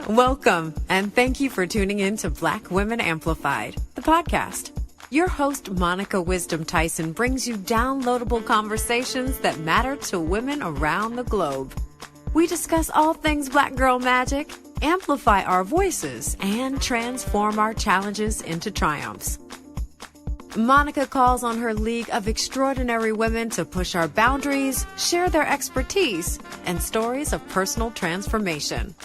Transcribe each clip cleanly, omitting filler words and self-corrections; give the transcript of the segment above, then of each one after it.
Welcome, and thank you for tuning in to Black Women Amplified, the podcast. Your host, Monikah Wisdom Tyson, brings you downloadable conversations that matter to women around the globe. We discuss all things Black girl magic, amplify our voices, and transform our challenges into triumphs. Monikah calls on her league of extraordinary women to push our boundaries, share their expertise, and stories of personal transformation.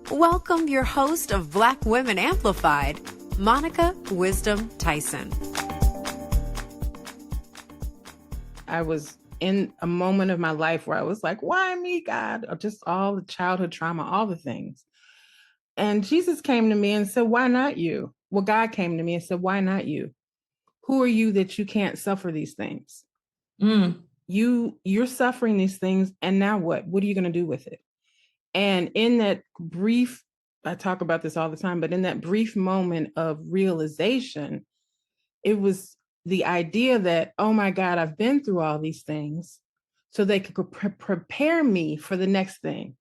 Welcome your host of Black Women Amplified, Monikah Wisdom Tyson. I was in a moment of my life where I was like, why me, God? Or just all the childhood trauma, all the things. And Jesus came to me and said, why not you? Well, God came to me and said, why not you? Who are you that you can't suffer these things? You're suffering these things, and now what? What are you going to do with it? And in that brief, I talk about this all the time, but in that brief moment of realization, it was the idea that, oh my God, I've been through all these things so they could prepare me for the next thing.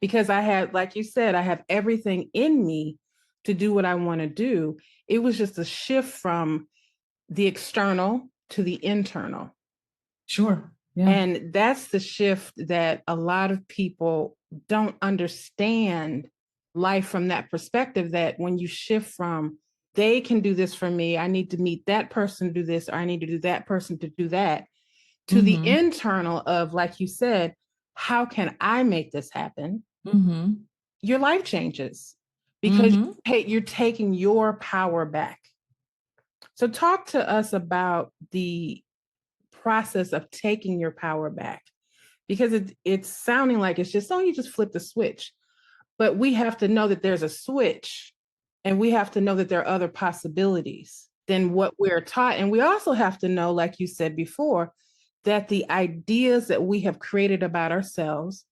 Because I had, like you said, I have everything in me to do what I want to do. It was just a shift from the external to the internal. Sure. Yeah. And that's the shift that a lot of people don't understand life from that perspective, that when you shift from, they can do this for me, I need to meet that person to do this, or I need to do that person to do that, to the internal of, like you said, how can I make this happen? Your life changes because you're taking your power back. So talk to us about the process of taking your power back, because it's sounding like it's just, oh, you just flip the switch. But we have to know that there's a switch, and we have to know that there are other possibilities than what we're taught. And we also have to know, like you said before, that the ideas that we have created about ourselves,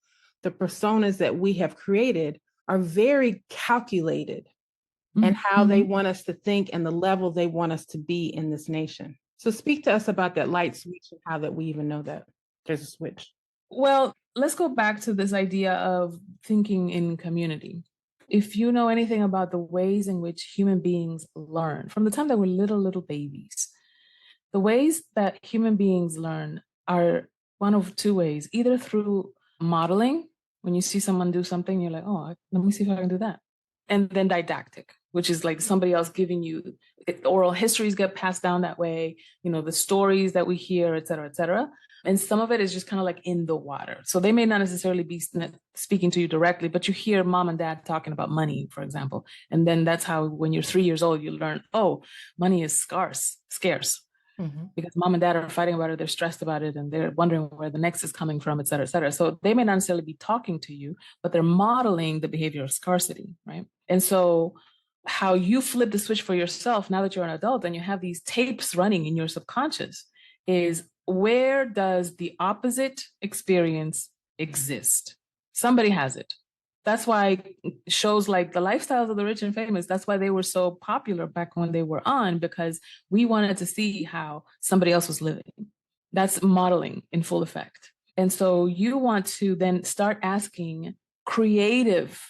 the personas that we have created, are very calculated and how they want us to think and the level they want us to be in this nation. So speak to us about that light switch and how that we even know that there's a switch. Well, let's go back to this idea of thinking in community. If you know anything about the ways in which human beings learn from the time that we're little babies, the ways that human beings learn are one of two ways: either through modeling, when you see someone do something, you're like, oh, let me see if I can do that. And then didactic, which is like somebody else giving you, oral histories get passed down that way, the stories that we hear, et cetera, et cetera. And some of it is just kind of like in the water. So they may not necessarily be speaking to you directly, but you hear mom and dad talking about money, for example. And then that's how, when you're 3 years old, you learn, oh, money is scarce, because mom and dad are fighting about it. They're stressed about it, and they're wondering where the next is coming from, et cetera, et cetera. So they may not necessarily be talking to you, but they're modeling the behavior of scarcity, right? And so how you flip the switch for yourself now that you're an adult and you have these tapes running in your subconscious is, where does the opposite experience exist? Somebody has it. That's why shows like The Lifestyles of the Rich and Famous, that's why they were so popular back when they were on, because we wanted to see how somebody else was living. That's modeling in full effect. And so you want to then start asking creative,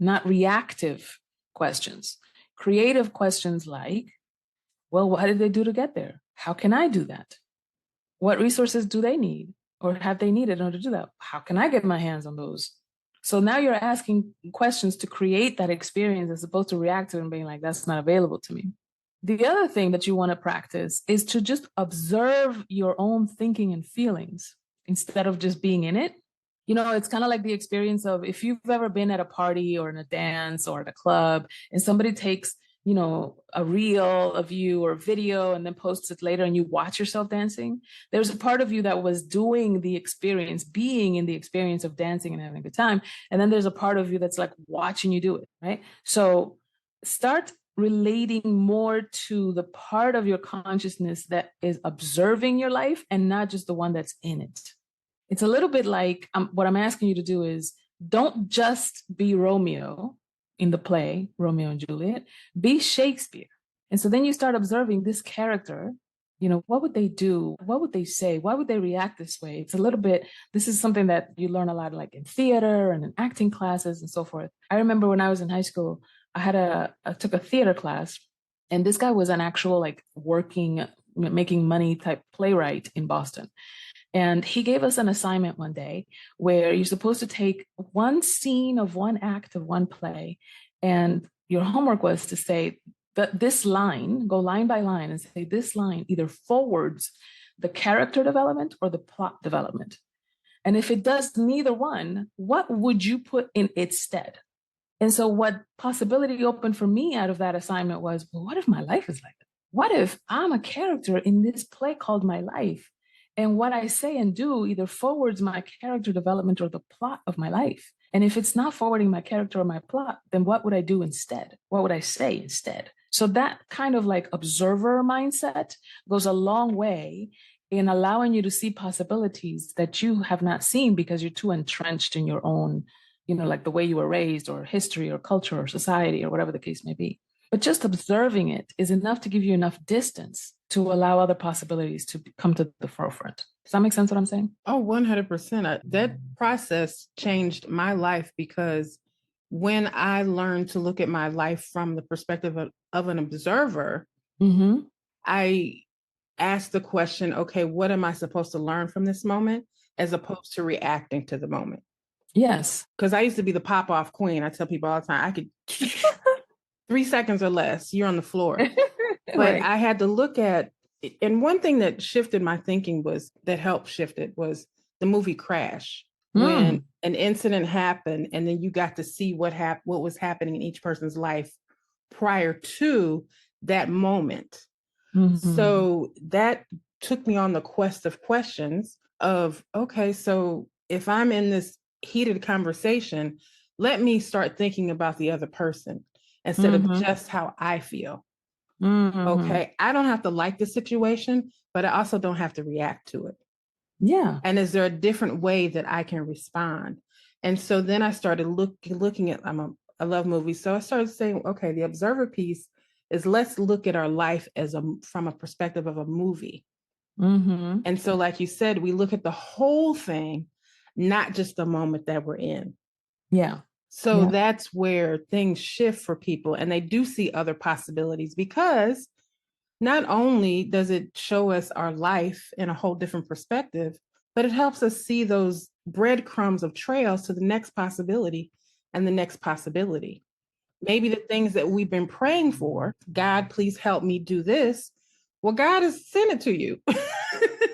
not reactive questions. Creative questions like, well, what did they do to get there? How can I do that? What resources do they need or have they needed in order to do that? How can I get my hands on those? So now you're asking questions to create that experience as opposed to reactive and being like, that's not available to me. The other thing that you want to practice is to just observe your own thinking and feelings instead of just being in it. It's kind of like the experience of, if you've ever been at a party or in a dance or at a club and somebody takes a reel of you or a video and then posts it later and you watch yourself dancing, there's a part of you that was doing the experience, being in the experience of dancing and having a good time. And then there's a part of you that's like watching you do it, right? So start relating more to the part of your consciousness that is observing your life and not just the one that's in it. It's a little bit like what I'm asking you to do is, don't just be Romeo in the play, Romeo and Juliet, be Shakespeare. And so then you start observing this character What would they do? What would they say? Why would they react this way? It's a little bit, this is something that you learn a lot like in theater and in acting classes and so forth. I remember when I was in high school, I took a theater class, and this guy was an actual like working, making money type playwright in Boston. And he gave us an assignment one day where you're supposed to take one scene of one act of one play, and your homework was to say that this line, go line by line and say this line either forwards the character development or the plot development. And if it does neither one, what would you put in its stead? And so what possibility opened for me out of that assignment was, well, what if my life is like that? What if I'm a character in this play called my life? And what I say and do either forwards my character development or the plot of my life. And if it's not forwarding my character or my plot, then what would I do instead? What would I say instead? So that kind of like observer mindset goes a long way in allowing you to see possibilities that you have not seen because you're too entrenched in your own, like the way you were raised or history or culture or society or whatever the case may be. But just observing it is enough to give you enough distance to allow other possibilities to come to the forefront. Does that make sense what I'm saying? Oh, 100%. That process changed my life because when I learned to look at my life from the perspective of an observer, I asked the question, okay, what am I supposed to learn from this moment as opposed to reacting to the moment? Yes. Because I used to be the pop-off queen. I tell people all the time, I could 3 seconds or less, you're on the floor. But right. I had to look at, and one thing that shifted my thinking that helped shift it was the movie Crash. When an incident happened and then you got to see what was happening in each person's life prior to that moment. So that took me on the quest of questions of, okay, so if I'm in this heated conversation, let me start thinking about the other person instead of just how I feel. Okay, I don't have to like the situation, but I also don't have to react to it. Yeah. And is there a different way that I can respond? And so then I started looking at, I love movies. So I started saying, okay, the observer piece is let's look at our life from a perspective of a movie. And so, like you said, we look at the whole thing, not just the moment that we're in. Yeah. So that's where things shift for people, and they do see other possibilities because not only does it show us our life in a whole different perspective, but it helps us see those breadcrumbs of trails to the next possibility and the next possibility. Maybe the things that we've been praying for, God, please help me do this. Well, God has sent it to you.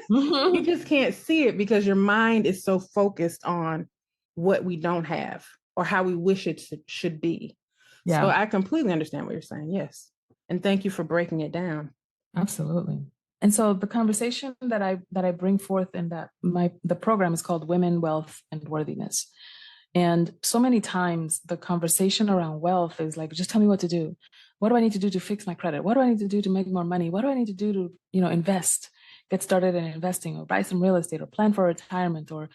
You just can't see it because your mind is so focused on what we don't have or how we wish it should be. Yeah. So I completely understand what you're saying. Yes. And thank you for breaking it down. Absolutely. And so the conversation that I bring forth in the program is called Women, Wealth, and Worthiness. And so many times the conversation around wealth is like, just tell me what to do. What do I need to do to fix my credit? What do I need to do to make more money? What do I need to do to, invest, get started in investing or buy some real estate or plan for retirement or,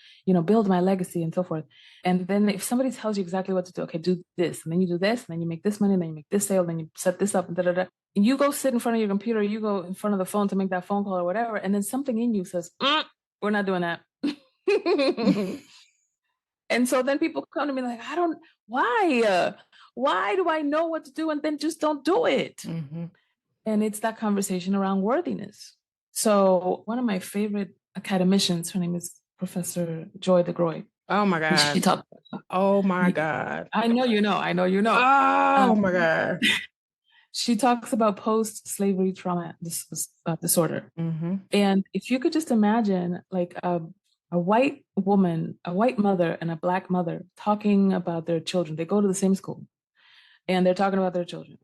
build my legacy and so forth. And then if somebody tells you exactly what to do, okay, do this, and then you do this, and then you make this money, and then you make this sale, then you set this up, and and you go sit in front of your computer, you go in front of the phone to make that phone call or whatever. And then something in you says, we're not doing that. And so then people come to me like, why do I know what to do and then just don't do it? And it's that conversation around worthiness. So one of my favorite academicians, her name is Professor Joy DeGroy. Oh my God. She talked. Oh my God. I know you know. Oh my God. She talks about post-slavery trauma disorder. And if you could just imagine like a white woman, a white mother and a Black mother talking about their children. They go to the same school and they're talking about their children.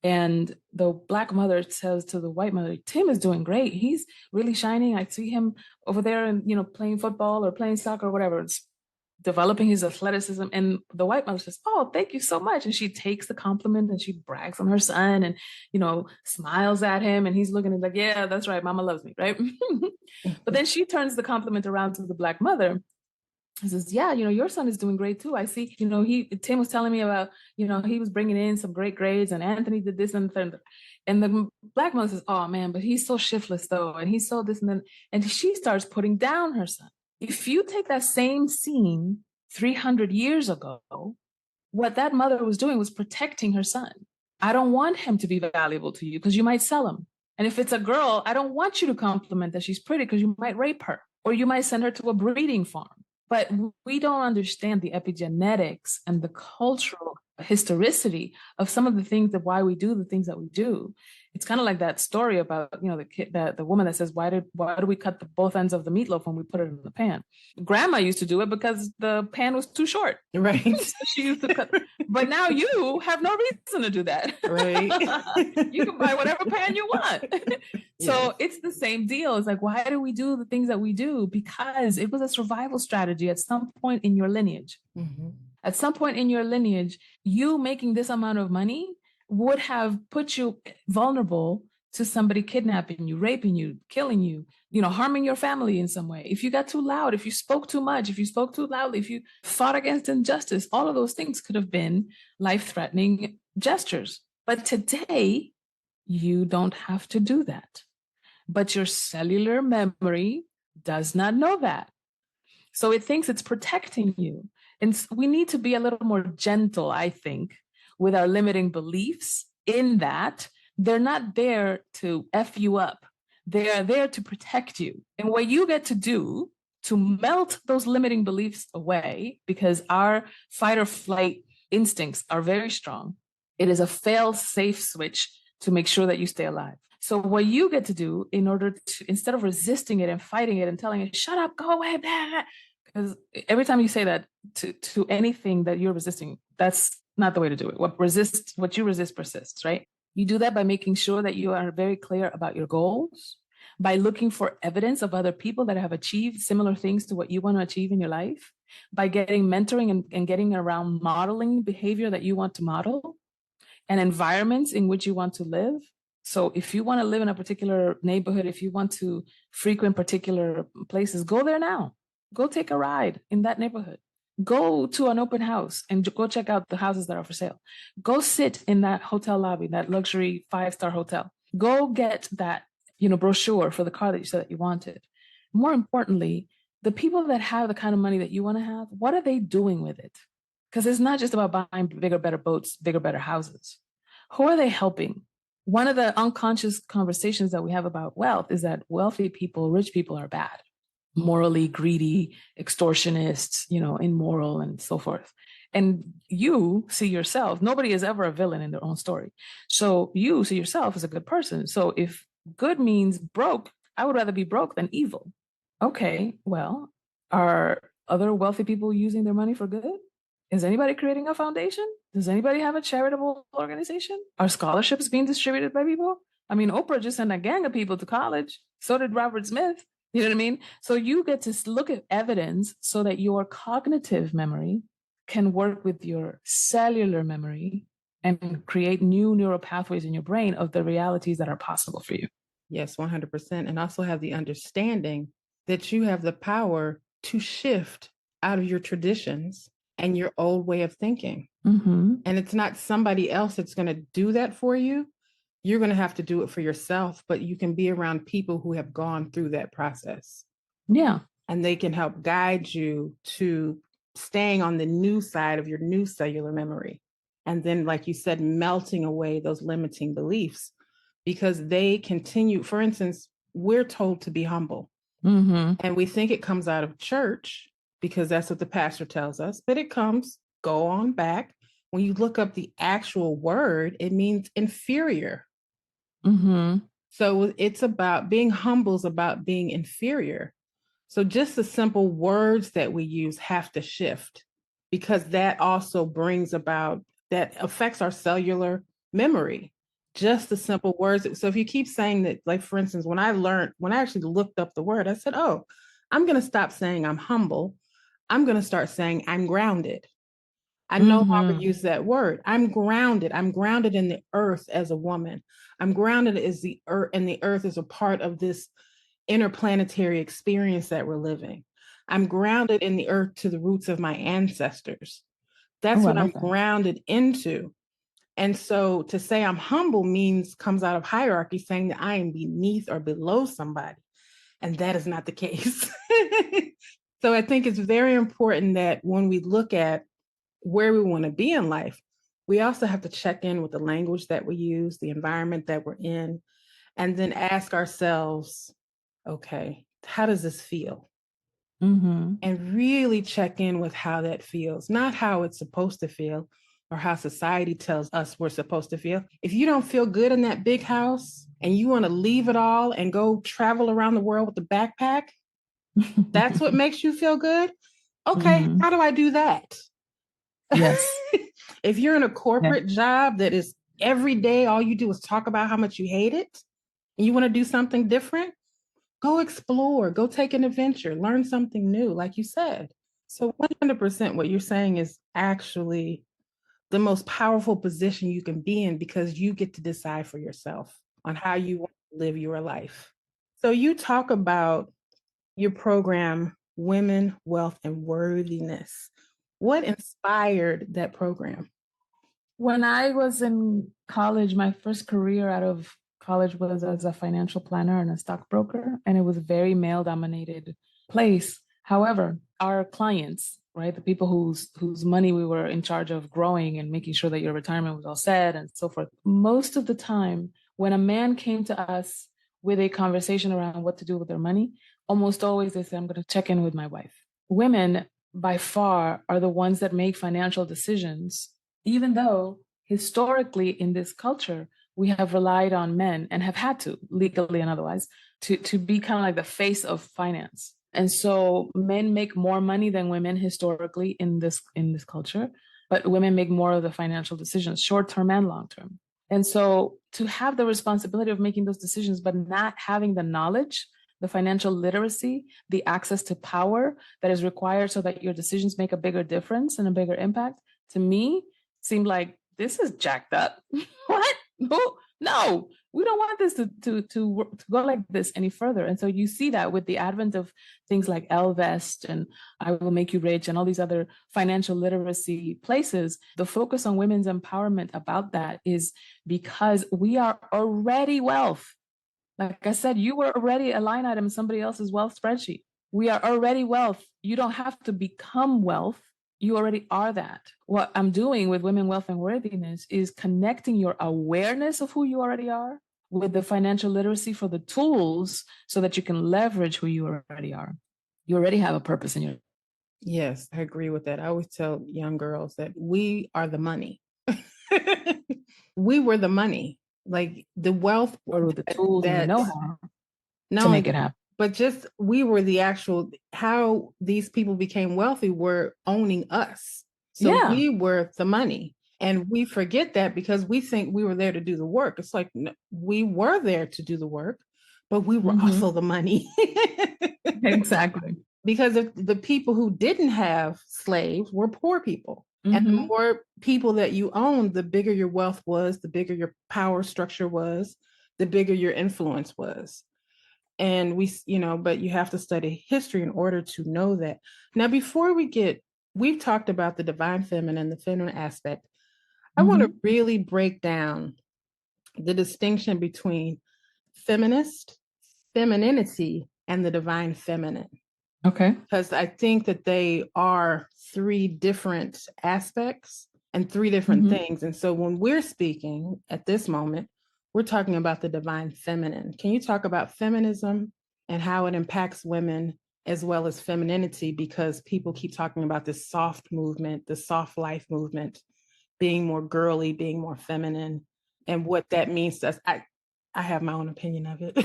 And the Black mother says to the white mother, Tim is doing great. He's really shining. I see him over there and, playing football or playing soccer or whatever. It's developing his athleticism. And the white mother says, oh, thank you so much. And she takes the compliment and she brags on her son and, smiles at him. And he's looking at like, yeah, that's right. Mama loves me. Right. But then she turns the compliment around to the Black mother He says, yeah, your son is doing great too. I see, Tim was telling me about, he was bringing in some great grades, and Anthony did this and that. And the Black mother says, oh man, but he's so shiftless though. And he's so this and then. And she starts putting down her son. If you take that same scene 300 years ago, what that mother was doing was protecting her son. I don't want him to be valuable to you because you might sell him. And if it's a girl, I don't want you to compliment that she's pretty because you might rape her, or you might send her to a breeding farm. But we don't understand the epigenetics and the cultural historicity of some of the things that why we do the things that we do. It's kind of like that story about, the kid, the woman that says, why do we cut both ends of the meatloaf when we put it in the pan? Grandma used to do it because the pan was too short. Right. So she used to cut. But now you have no reason to do that. Right. You can buy whatever pan you want. So it's the same deal. It's like, why do we do the things that we do? Because it was a survival strategy at some point in your lineage. Mm-hmm. At some point in your lineage, you making this amount of money would have put you vulnerable to somebody kidnapping you, raping you, killing you, harming your family in some way. If you got too loud, if you spoke too much, if you spoke too loudly, if you fought against injustice, all of those things could have been life-threatening gestures. But today, you don't have to do that. But your cellular memory does not know that. So it thinks it's protecting you. And we need to be a little more gentle, I think, with our limiting beliefs, in that they're not there to F you up. They are there to protect you. And what you get to do to melt those limiting beliefs away, because our fight or flight instincts are very strong, it is a fail-safe switch to make sure that you stay alive. So what you get to do, in order to, instead of resisting it and fighting it and telling it, shut up, go away, blah, blah, because every time you say that to anything that you're resisting, that's not the way to do it. What you resist persists, right? You do that by making sure that you are very clear about your goals, by looking for evidence of other people that have achieved similar things to what you want to achieve in your life, by getting mentoring and getting around modeling behavior that you want to model, and environments in which you want to live. So if you want to live in a particular neighborhood, if you want to frequent particular places, go there now. Go take a ride in that neighborhood. Go to an open house and go check out the houses that are for sale. Go sit in that hotel lobby, that luxury 5-star hotel. Go get that, brochure for the car that you said that you wanted. More importantly, the people that have the kind of money that you want to have, what are they doing with it? Because it's not just about buying bigger, better boats, bigger, better houses. Who are they helping? One of the unconscious conversations that we have about wealth is that wealthy people, rich people are bad, morally greedy, extortionists, immoral, and so forth. And you see yourself, nobody is ever a villain in their own story. So you see yourself as a good person. So if good means broke, I would rather be broke than evil. Okay, well, are other wealthy people using their money for good? Is anybody creating a foundation? Does anybody have a charitable organization? Are scholarships being distributed by people? I mean, Oprah just sent a gang of people to college. So did Robert Smith. You know what I mean? So you get to look at evidence so that your cognitive memory can work with your cellular memory and create new neural pathways in your brain of the realities that are possible for you. Yes, 100%. And also have the understanding that you have the power to shift out of your traditions and your old way of thinking. Mm-hmm. And it's not somebody else that's going to do that for you. You're going to have to do it for yourself, but you can be around people who have gone through that process. Yeah. And they can help guide you to staying on the new side of your new cellular memory. And then, like you said, melting away those limiting beliefs, because they continue. For instance, we're told to be humble. Mm-hmm. And we think it comes out of church because that's what the pastor tells us, but it comes, go on back. When you look up the actual word, it means inferior. Mm-hmm. So it's about being humble, is about being inferior. So just the simple words that we use have to shift, because that also brings about, that affects our cellular memory. Just the simple words. So if you keep saying that, like, for instance, when I actually looked up the word, I said, oh, I'm going to stop saying I'm humble. I'm going to start saying I'm grounded. I no longer use that word. I'm grounded. I'm grounded in the earth as a woman. I'm grounded as the earth, and the earth is a part of this interplanetary experience that we're living. I'm grounded in the earth to the roots of my ancestors. That's Oh, I what I'm love that. grounded into. And so to say I'm humble comes out of hierarchy, saying that I am beneath or below somebody. And that is not the case. So I think it's very important that when we look at where we want to be in life, we also have to check in with the language that we use, the environment that we're in, and then ask ourselves, okay, how does this feel? Mm-hmm. And really check in with how that feels, not how it's supposed to feel or how society tells us we're supposed to feel. If you don't feel good in that big house and you want to leave it all and go travel around the world with a backpack, that's what makes you feel good. Okay, Mm-hmm. how do I do that? Yes. If you're in a corporate job that is every day, all you do is talk about how much you hate it and you want to do something different, go explore, go take an adventure, learn something new, like you said. So 100% what you're saying is actually the most powerful position you can be in because you get to decide for yourself on how you want to live your life. So you talk about your program, Women, Wealth, and Worthiness. What inspired that program? When I was in college, my first career out of college was as a financial planner and a stockbroker, and it was a very male dominated place. However, our clients, right, the people whose money we were in charge of growing and making sure that your retirement was all set and so forth, most of the time when a man came to us with a conversation around what to do with their money, almost always they said, I'm going to check in with my wife. Women by far are the ones that make financial decisions, even though historically in this culture, we have relied on men and have had to, legally and otherwise, to be kind of like the face of finance. And so men make more money than women historically in this culture, but women make more of the financial decisions, short term and long term. And so to have the responsibility of making those decisions, but not having the knowledge, the financial literacy, the access to power that is required so that your decisions make a bigger difference and a bigger impact, to me, seemed like this is jacked up. What? No, we don't want this to go like this any further. And so you see that with the advent of things like Vest and I Will Make You Rich and all these other financial literacy places, the focus on women's empowerment about that is because we are already wealth. Like I said, you were already a line item in somebody else's wealth spreadsheet. We are already wealth. You don't have to become wealth. You already are that. What I'm doing with Women, Wealth, and Worthiness is connecting your awareness of who you already are with the financial literacy for the tools so that you can leverage who you already are. You already have a purpose in your. Yes, I agree with that. I always tell young girls that we are the money. We were the money, like the wealth Or with the tools and the know-how to make it happen. But just we were the actual, how these people became wealthy were owning us. So Yeah. we were the money. And we forget that because we think we were there to do the work. It's like, no, we were there to do the work, but we were also the money. Exactly. Because if the people who didn't have slaves were poor people. And the more people that you owned, the bigger your wealth was, the bigger your power structure was, the bigger your influence was. And but you have to study history in order to know that. Now, before we've talked about the divine feminine, the feminine aspect. I want to really break down the distinction between femininity, and the divine feminine. Okay. Because I think that they are three different aspects and three different things. And so when we're speaking at this moment, we're talking about the divine feminine. Can you talk about feminism and how it impacts women as well as femininity? Because people keep talking about this soft movement, the soft life movement, being more girly, being more feminine, and what that means to us. I have my own opinion of it,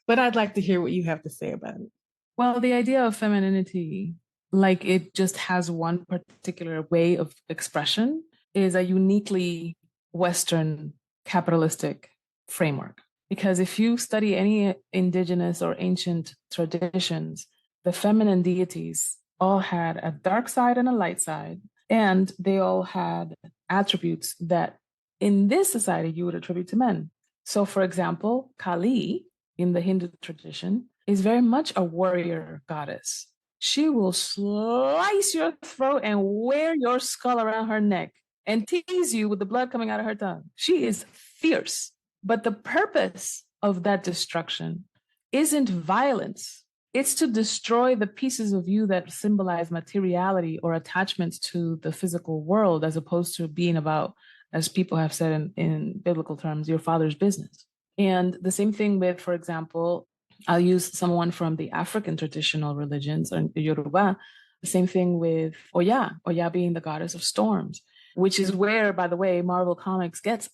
but I'd like to hear what you have to say about it. Well, the idea of femininity, like it just has one particular way of expression, is a uniquely Western capitalistic framework. Because if you study any indigenous or ancient traditions, the feminine deities all had a dark side and a light side, and they all had attributes that in this society you would attribute to men. So, for example, Kali in the Hindu tradition is very much a warrior goddess. she will slice your throat and wear your skull around her neck and tease you with the blood coming out of her tongue. She is fierce. But the purpose of that destruction isn't violence. It's to destroy the pieces of you that symbolize materiality or attachments to the physical world, as opposed to being about, as people have said in biblical terms, your father's business. And the same thing with, for example, I'll use someone from the African traditional religions, or Yoruba. The same thing with Oya being the goddess of storms, which is where, by the way, Marvel Comics gets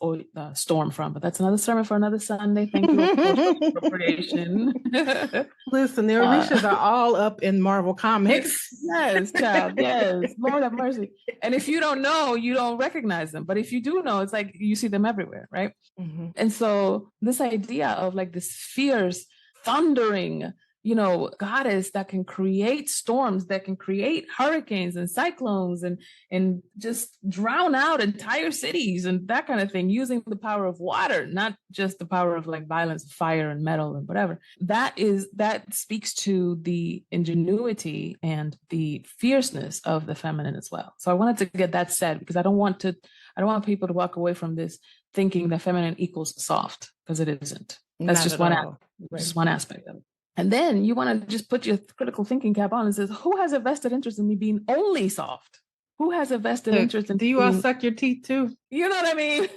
Storm from. But that's another sermon for another Sunday. Thank you for cultural appropriation. Listen, the Orishas are all up in Marvel Comics. Yes, child. Yes. Lord have mercy. And if you don't know, you don't recognize them. But if you do know, it's like you see them everywhere, right? Mm-hmm. And so this idea of like this fierce, thundering, goddess that can create storms, that can create hurricanes and cyclones and just drown out entire cities and that kind of thing, using the power of water, not just the power of like violence, fire and metal and whatever. That speaks to the ingenuity and the fierceness of the feminine as well. So I wanted to get that said, because I don't want people to walk away from this thinking that feminine equals soft, because it isn't. That's just one aspect of it. And then you want to just put your critical thinking cap on and says, who has a vested interest in me being only soft? Who has a vested interest in Do you all suck your teeth too? You know what I mean?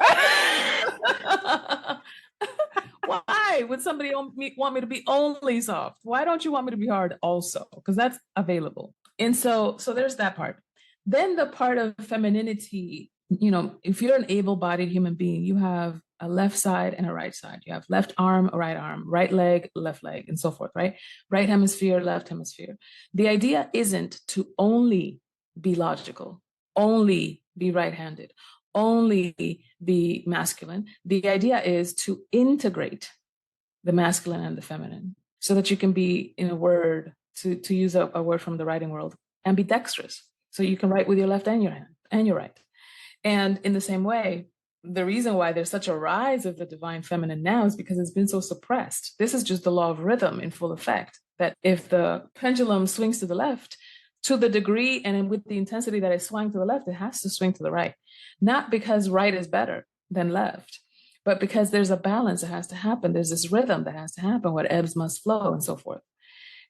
Why would somebody want me to be only soft? Why don't you want me to be hard also? Because that's available. And so there's that part. Then the part of femininity, if you're an able-bodied human being, you have a left side and a right side. You have left arm, right leg, left leg, and so forth, right? Right hemisphere, left hemisphere. The idea isn't to only be logical, only be right-handed, only be masculine. The idea is to integrate the masculine and the feminine so that you can be, in a word, to use a word from the writing world, ambidextrous. So you can write with your left and your hand and your right. And in the same way, the reason why there's such a rise of the divine feminine now is because it's been so suppressed. This is just the law of rhythm in full effect, that if the pendulum swings to the left, to the degree and with the intensity that it swung to the left, it has to swing to the right. Not because right is better than left, but because there's a balance that has to happen. There's this rhythm that has to happen, what ebbs must flow and so forth.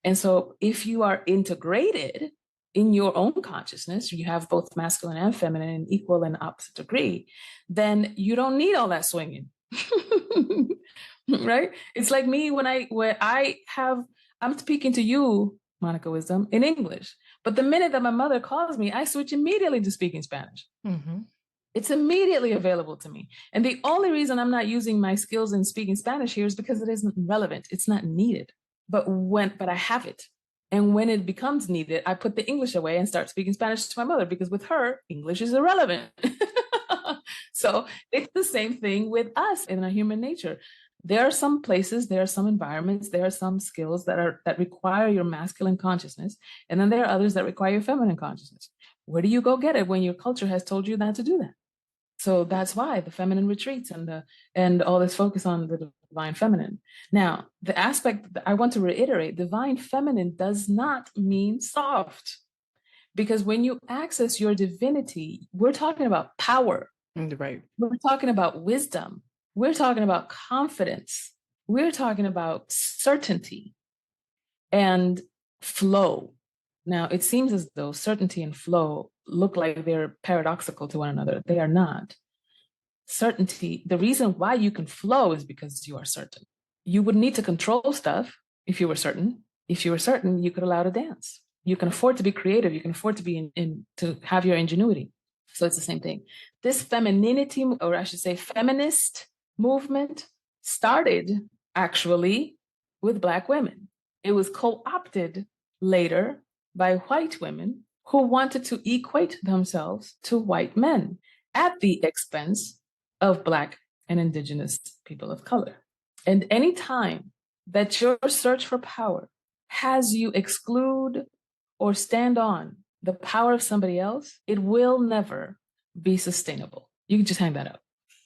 And so if you are integrated in your own consciousness, you have both masculine and feminine in equal and opposite degree, then you don't need all that swinging, right? It's like me when I'm speaking to you, Monikah Wisdom, in English, but the minute that my mother calls me, I switch immediately to speaking Spanish. Mm-hmm. It's immediately available to me. And the only reason I'm not using my skills in speaking Spanish here is because it isn't relevant. It's not needed, but I have it. And when it becomes needed, I put the English away and start speaking Spanish to my mother, because with her, English is irrelevant. So it's the same thing with us in our human nature. There are some places, there are some environments, there are some skills that require your masculine consciousness. And then there are others that require your feminine consciousness. Where do you go get it when your culture has told you not to do that? So that's why the feminine retreats and all this focus on the divine feminine. Now, the aspect that I want to reiterate, divine feminine does not mean soft. Because when you access your divinity, we're talking about power. Right. We're talking about wisdom. We're talking about confidence. We're talking about certainty and flow. Now, it seems as though certainty and flow look like they're paradoxical to one another. They are not. Certainty, the reason why you can flow is because you are certain. You would need to control stuff if you were certain. If you were certain, you could allow to dance. You can afford to be creative. You can afford to be to have your ingenuity. So it's the same thing. This femininity, or I should say feminist movement, started actually with Black women. It was co-opted later by white women who wanted to equate themselves to white men at the expense of Black and Indigenous people of color. And any time that your search for power has you exclude or stand on the power of somebody else, it will never be sustainable. You can just hang that up.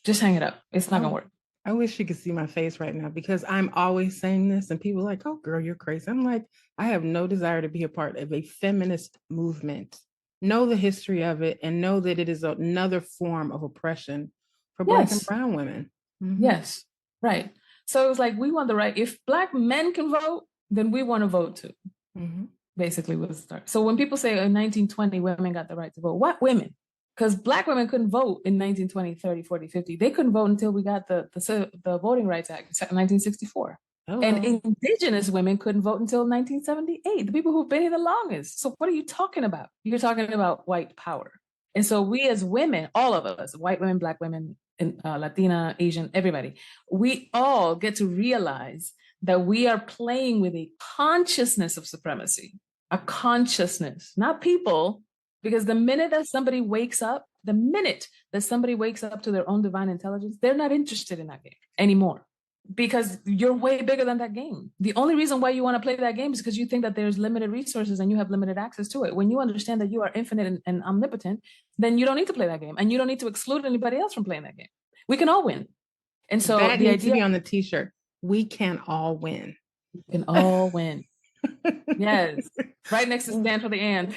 Just hang it up. It's not going to work. I wish you could see my face right now because I'm always saying this and people are like, oh, girl, you're crazy. I'm like, I have no desire to be a part of a feminist movement. Know the history of it and know that it is another form of oppression for Black and Yes. brown women. Mm-hmm. Yes. Right. So it was like, we want the right. If Black men can vote, then we want to vote too. Mm-hmm. Basically was the start. So when people say in 1920 women got the right to vote, what women? Because Black women couldn't vote in 1920, 30, 40, 50. They couldn't vote until we got the Voting Rights Act in 1964. Hello. And indigenous women couldn't vote until 1978, the people who've been here the longest. So what are you talking about? You're talking about white power. And so we as women, all of us, white women, Black women, and Latina, Asian, everybody, we all get to realize that we are playing with a consciousness of supremacy, a consciousness, not people, because the minute that somebody wakes up to their own divine intelligence, they're not interested in that game anymore because you're way bigger than that game. The only reason why you want to play that game is because you think that there's limited resources and you have limited access to it. When you understand that you are infinite and omnipotent, then you don't need to play that game and you don't need to exclude anybody else from playing that game. We can all win. And so that needs to be on the t-shirt. We can all win. We can all win. Yes. Right next to stand for the and.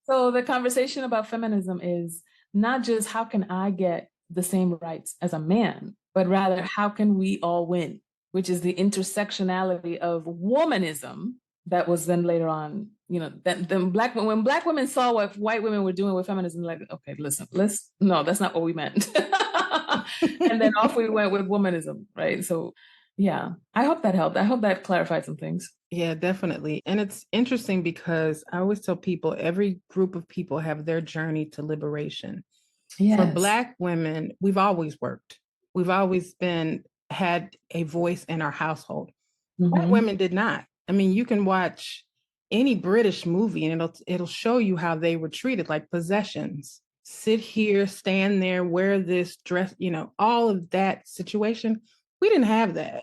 So the conversation about feminism is not just how can I get the same rights as a man, but rather how can we all win, which is the intersectionality of womanism that was then later on, that when Black women saw what white women were doing with feminism, like, okay, listen, no, that's not what we meant. And then off we went with womanism, right? So yeah, I hope that helped. I hope that clarified some things. Yeah, definitely. And it's interesting because I always tell people every group of people have their journey to liberation. Yes. For Black women, we've always worked. We've always had a voice in our household. Mm-hmm. White women did not. I mean, you can watch any British movie and it'll show you how they were treated like possessions. Sit here, stand there, wear this dress, all of that situation. We didn't have that.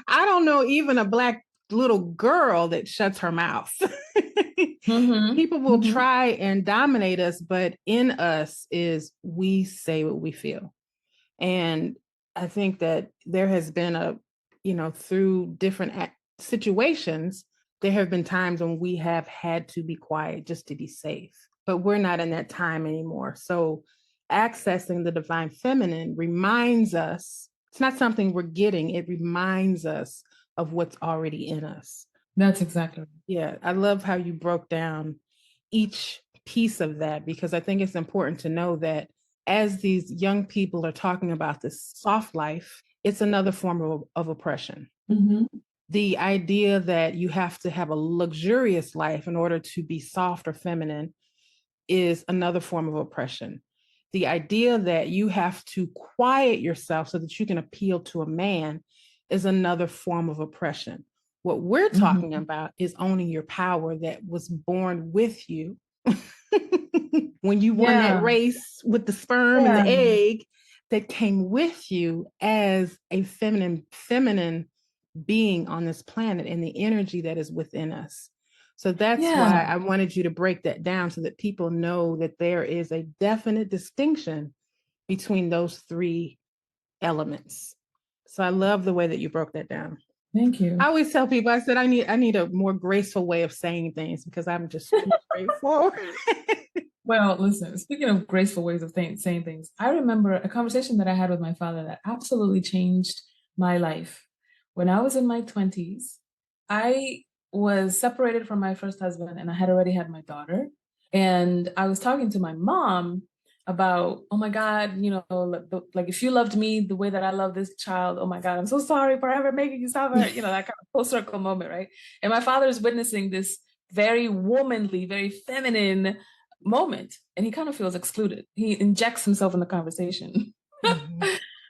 I don't know even a Black little girl that shuts her mouth. Mm-hmm. People will try and dominate us, but in us is we say what we feel. And I think that there has been through different situations, there have been times when we have had to be quiet just to be safe, but we're not in that time anymore. So accessing the divine feminine reminds us, it's not something we're getting, it reminds us of what's already in us. That's exactly right. Yeah, I love how you broke down each piece of that, because I think it's important to know that as these young people are talking about this soft life, it's another form of oppression. Mm-hmm. The idea that you have to have a luxurious life in order to be soft or feminine is another form of oppression. The idea that you have to quiet yourself so that you can appeal to a man is another form of oppression. What we're talking about is owning your power that was born with you. When you won that race with the sperm and the egg that came with you as a feminine being on this planet, and the energy that is within us. So that's why I wanted you to break that down so that people know that there is a definite distinction between those three elements. So I love the way that you broke that down. Thank you. I always tell people, I said, I need a more graceful way of saying things because I'm just too straightforward. Well, listen, speaking of graceful ways of saying things, I remember a conversation that I had with my father that absolutely changed my life. When I was in my 20s, I was separated from my first husband and I had already had my daughter. And I was talking to my mom about, oh my God, like if you loved me the way that I love this child, oh my God, I'm so sorry for ever making you suffer, that kind of full circle moment, right? And my father is witnessing this very womanly, very feminine moment, and he kind of feels excluded. He injects himself in the conversation.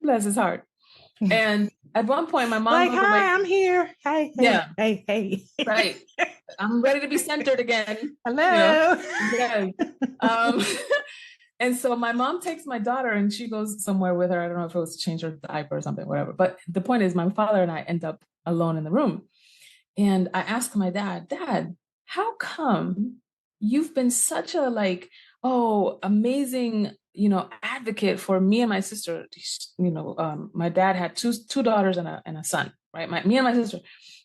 Bless his heart. And at one point, my mom like, hi, I'm here. Hey, hey. Right. I'm ready to be centered again. Hello. Yes. And so my mom takes my daughter and she goes somewhere with her. I don't know if it was to change her diaper or something, whatever. But the point is, my father and I end up alone in the room. And I asked my Dad, how come you've been such a amazing advocate for me and my sister. My dad had two daughters and a son, right? Me and my sister.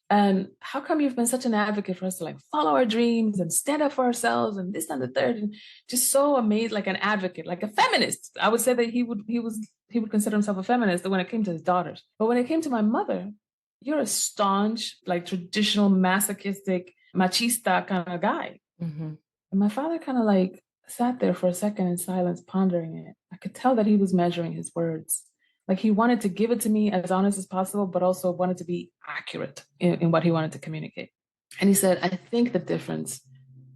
And how come you've been such an advocate for us to like follow our dreams and stand up for ourselves and this and the third, and just so amazed, like an advocate, like a feminist. I would say that he would consider himself a feminist when it came to his daughters. But when it came to my mother, you're a staunch, like traditional masochistic, machista kind of guy. Mm-hmm. And my father kind of like sat there for a second in silence, pondering it. I could tell that he was measuring his words. Like he wanted to give it to me as honest as possible, but also wanted to be accurate in what he wanted to communicate. And he said, I think the difference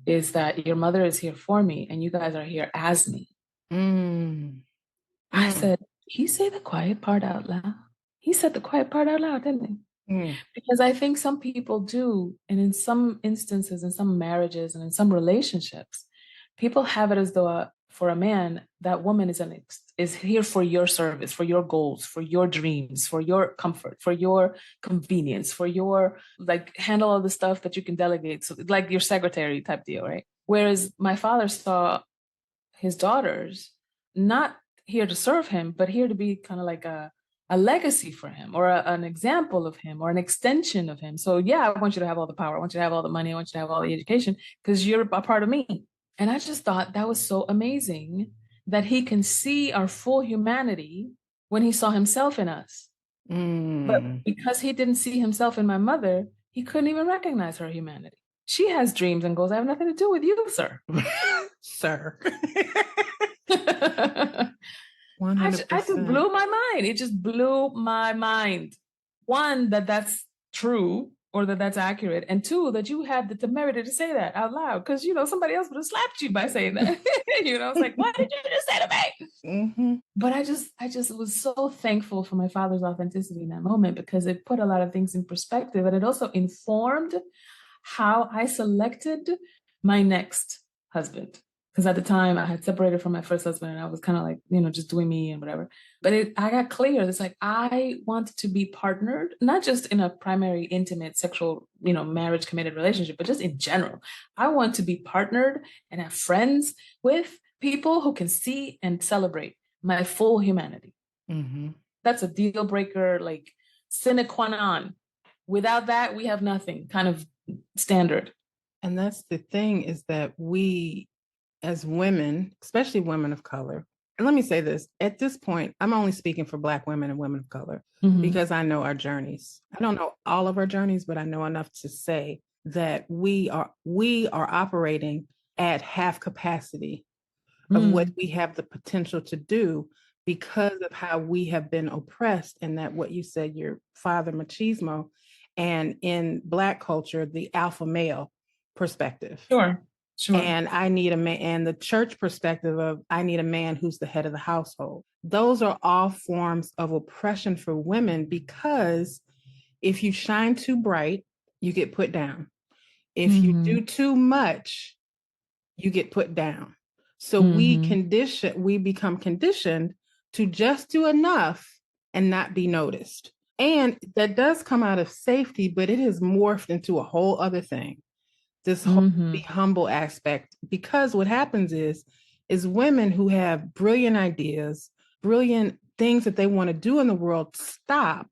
is that your mother is here for me and you guys are here as me. I said, he said the quiet part out loud. He said the quiet part out loud, didn't he? Because I think some people do. And in some instances, in some marriages and in some relationships, people have it as though for a man, that woman is here for your service, for your goals, for your dreams, for your comfort, for your convenience, for your like handle all the stuff that you can delegate. So like your secretary type deal, right? Whereas my father saw his daughters not here to serve him, but here to be kind of like a legacy for him or an example of him or an extension of him. So yeah, I want you to have all the power. I want you to have all the money. I want you to have all the education because you're a part of me. And I just thought that was so amazing that he can see our full humanity when he saw himself in us. But because he didn't see himself in my mother, he couldn't even recognize her humanity. She has dreams and goals that have nothing to do with you, sir. Sir. 100%. I just blew my mind. It just blew my mind. One, that's true or that's accurate. And two, that you had the temerity to say that out loud. Because, somebody else would have slapped you by saying that. It's like, what did you just say to me? Mm-hmm. But I just was so thankful for my father's authenticity in that moment because it put a lot of things in perspective. And it also informed how I selected my next husband. Because at the time I had separated from my first husband and I was kind of like, just doing me and whatever. But I got clear. It's like, I want to be partnered, not just in a primary, intimate, sexual, marriage committed relationship, but just in general. I want to be partnered and have friends with people who can see and celebrate my full humanity. Mm-hmm. That's a deal breaker, like sine qua non. Without that, we have nothing, kind of standard. And that's the thing is that we, as women, especially women of color, and let me say this, at this point, I'm only speaking for Black women and women of color because I know our journeys. I don't know all of our journeys, but I know enough to say that we are operating at half capacity of what we have the potential to do because of how we have been oppressed, and that what you said, your father machismo, and in Black culture, the alpha male perspective. Sure. And I need a man, and the church perspective of I need a man who's the head of the household. Those are all forms of oppression for women because if you shine too bright, you get put down. If you do too much, you get put down. So we become conditioned to just do enough and not be noticed. And that does come out of safety, but it has morphed into a whole other thing. This whole be humble aspect, because what happens is women who have brilliant ideas, brilliant things that they want to do in the world stop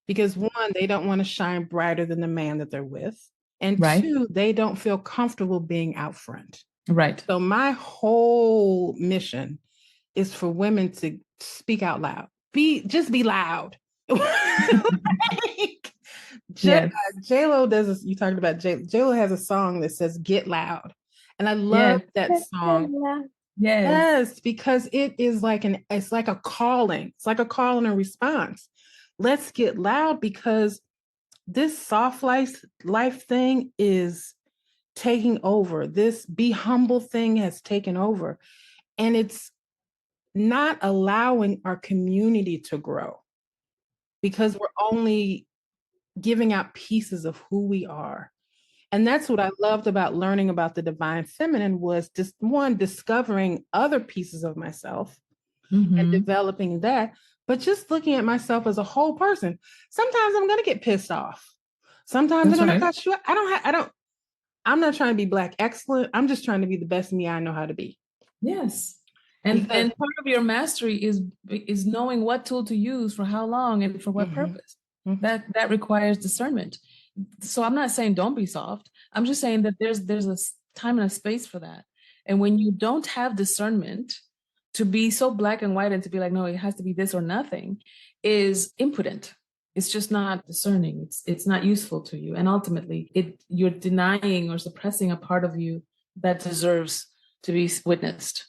because one, they don't want to shine brighter than the man that they're with. And two, they don't feel comfortable being out front. Right. So my whole mission is for women to speak out loud. Just be loud. J-Lo does this. You talked about J-Lo has a song that says "Get Loud," and I love that song. Yes, because it is it's like a calling. It's like a call and a response. Let's get loud because this soft life thing is taking over. This be humble thing has taken over, and it's not allowing our community to grow because we're only giving out pieces of who we are. And that's what I loved about learning about the divine feminine was just one, discovering other pieces of myself and developing that, but just looking at myself as a whole person. Sometimes I'm going to get pissed off. Sometimes I'm going to cuss you out. I'm not trying to be Black excellent. I'm just trying to be the best me I know how to be. Yes. And part of your mastery is knowing what tool to use for how long and for what purpose. That requires discernment. So I'm not saying don't be soft. I'm just saying that there's a time and a space for that. And when you don't have discernment, to be so black and white and to be like, no, it has to be this or nothing, is impotent. It's just not discerning. It's not useful to you. And ultimately, you're denying or suppressing a part of you that deserves to be witnessed.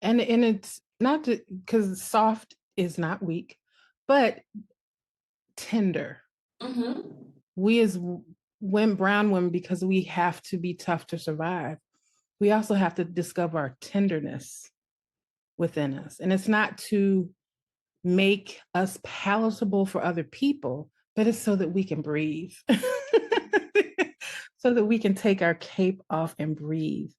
And it's not because soft is not weak, but tender. We as brown women, because we have to be tough to survive, we also have to discover our tenderness within us. And it's not to make us palatable for other people, but it's so that we can breathe, so that we can take our cape off and breathe.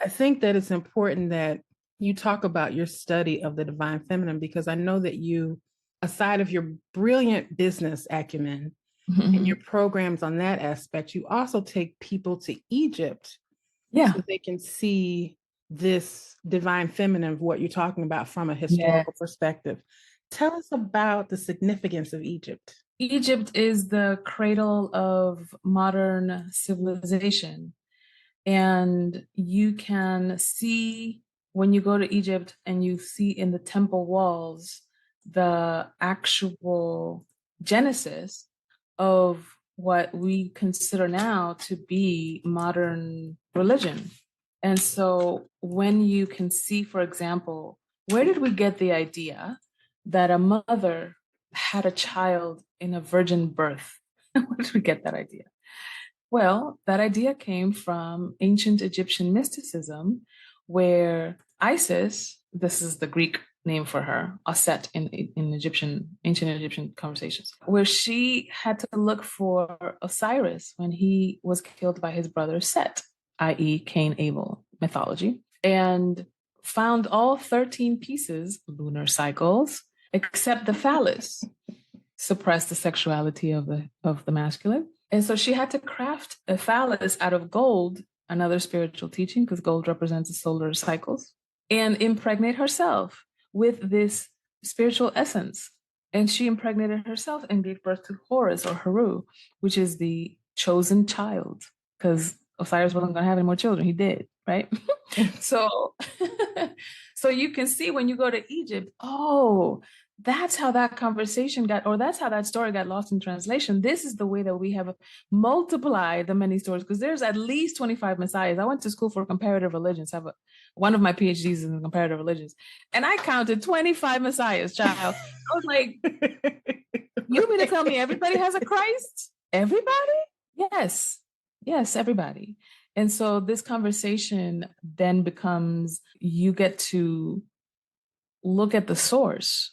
I think that it's important that you talk about your study of the divine feminine, because I know that you, aside of your brilliant business acumen and your programs on that aspect, you also take people to Egypt so they can see this divine feminine of what you're talking about from a historical perspective. Tell us about the significance of Egypt. Egypt is the cradle of modern civilization. And you can see when you go to Egypt and you see in the temple walls the actual genesis of what we consider now to be modern religion. And so when you can see, for example, where did we get the idea that a mother had a child in a virgin birth? Where did we get that idea? Well, that idea came from ancient Egyptian mysticism, where Isis, this is the Greek name for her, Aset in ancient Egyptian conversations, where she had to look for Osiris when he was killed by his brother Set, i.e. Cain Abel mythology, and found all 13 pieces, lunar cycles, except the phallus, suppressed the sexuality of the masculine. And so she had to craft a phallus out of gold, another spiritual teaching, because gold represents the solar cycles, and impregnate herself with this spiritual essence. And she impregnated herself and gave birth to Horus or Heru, which is the chosen child, because Osiris wasn't going to have any more children. He did, right? So you can see when you go to Egypt, oh, that's how that conversation got, or that's how that story got lost in translation. This is the way that we have multiplied the many stories, because there's at least 25 messiahs. I went to school for comparative religions. One of my PhDs is in comparative religions. And I counted 25 messiahs, child. I was like, you mean to tell me everybody has a Christ? Everybody? Yes, everybody. And so this conversation then becomes, you get to look at the source.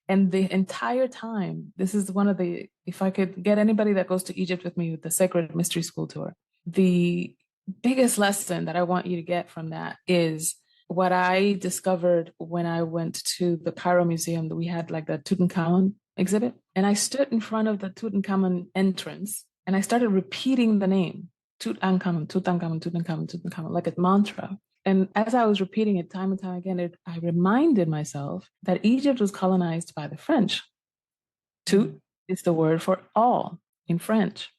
And the entire time, this is one of the, if I could get anybody that goes to Egypt with me with the Sacred Mystery School tour, the biggest lesson that I want you to get from that is what I discovered when I went to the Cairo Museum, that we had like the Tutankhamun exhibit. And I stood in front of the Tutankhamun entrance and I started repeating the name, Tutankhamun, Tutankhamun, Tutankhamun, Tutankhamun, like a mantra. And as I was repeating it time and time again, I reminded myself that Egypt was colonized by the French. Tut is the word for all in French.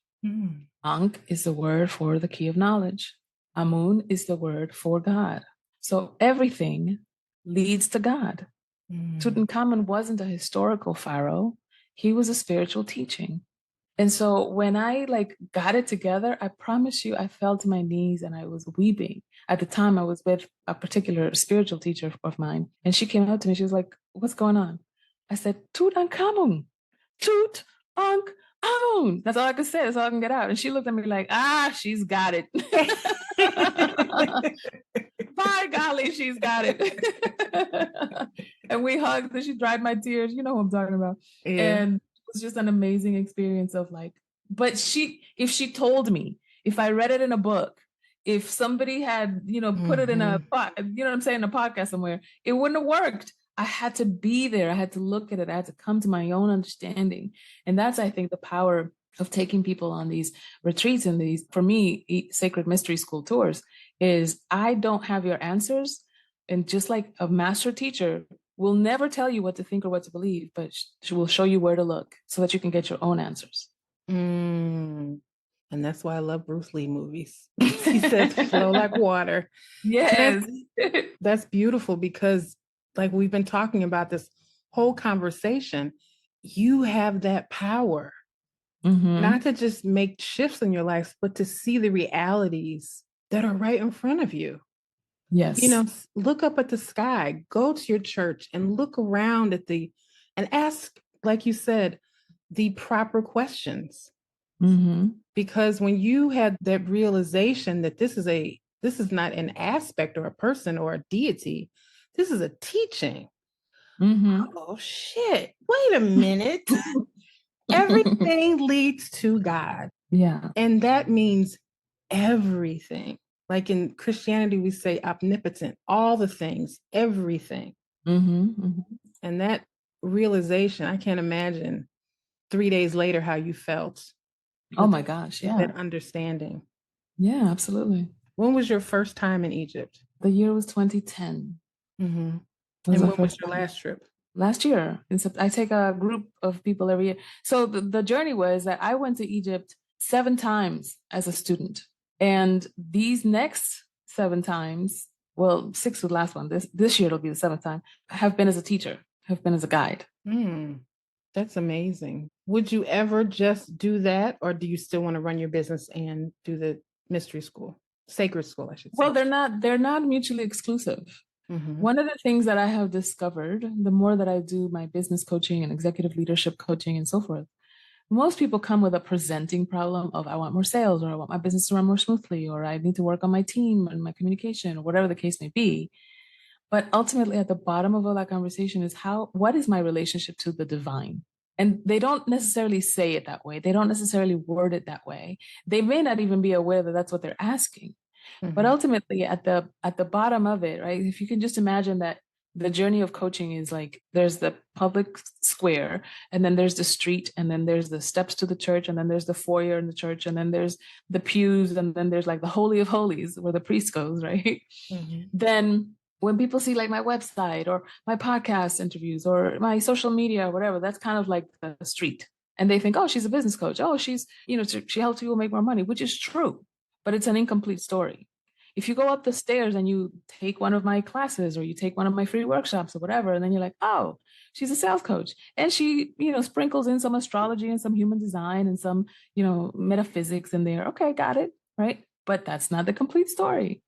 Ankh is the word for the key of knowledge. Amun is the word for God. So everything leads to God. Tutankhamun wasn't a historical pharaoh. He was a spiritual teaching. And so when I got it together, I promise you, I fell to my knees and I was weeping. At the time, I was with a particular spiritual teacher of mine. And she came up to me. She was like, what's going on? I said, Tutankhamun. Tutankhamun. That's all I could say. That's all I can get out. And she looked at me like, she's got it. By golly, she's got it. And we hugged and she dried my tears. You know what I'm talking about. Yeah. And it was just an amazing experience of but if she told me, if I read it in a book, if somebody had, put it in a, a podcast somewhere, it wouldn't have worked. I had to be there. I had to look at it. I had to come to my own understanding. And that's, I think, the power of taking people on these retreats and these, for me, Sacred Mystery School tours is I don't have your answers. And just like a master teacher will never tell you what to think or what to believe, but she will show you where to look so that you can get your own answers. And that's why I love Bruce Lee movies. He says flow like water. Yes. That's beautiful, because like we've been talking about this whole conversation, you have that power, not to just make shifts in your life, but to see the realities that are right in front of you. Yes. You know, look up at the sky, go to your church and look around at and ask, like you said, the proper questions. Because when you had that realization that this is not an aspect or a person or a deity, this is a teaching. Oh shit, wait a minute. Everything leads to God. Yeah. And that means everything. Like in Christianity, we say omnipotent, all the things, everything. And that realization, I can't imagine 3 days later how you felt. Oh my gosh. Yeah. That understanding. Yeah, absolutely. When was your first time in Egypt? The year was 2010. And when was your last trip? Last year. I take a group of people every year. So the journey was that I went to Egypt 7 times as a student. And these next 7 times, well, 6 was the last one. This year it'll be the 7th time, have been as a teacher, have been as a guide. That's amazing. Would you ever just do that, or do you still want to run your business and do the mystery school, sacred school, I should say? Well, they're not mutually exclusive. One of the things that I have discovered, the more that I do my business coaching and executive leadership coaching and so forth, most people come with a presenting problem of I want more sales, or I want my business to run more smoothly, or I need to work on my team and my communication, or whatever the case may be. But ultimately, at the bottom of all that conversation is what is my relationship to the divine? And they don't necessarily say it that way. They don't necessarily word it that way. They may not even be aware that that's what they're asking. But ultimately, at the bottom of it, right? If you can just imagine that the journey of coaching is like there's the public square, and then there's the street, and then there's the steps to the church, and then there's the foyer in the church, and then there's the pews, and then there's like the Holy of Holies where the priest goes, right? Then when people see like my website or my podcast interviews or my social media or whatever, that's kind of like the street. And they think, oh, she's a business coach. Oh, she's, she helps people make more money, which is true, but it's an incomplete story. If you go up the stairs and you take one of my classes or you take one of my free workshops or whatever, and then you're like, oh, she's a sales coach. And she, sprinkles in some astrology and some human design and some, metaphysics in there. Okay, got it. Right. But that's not the complete story.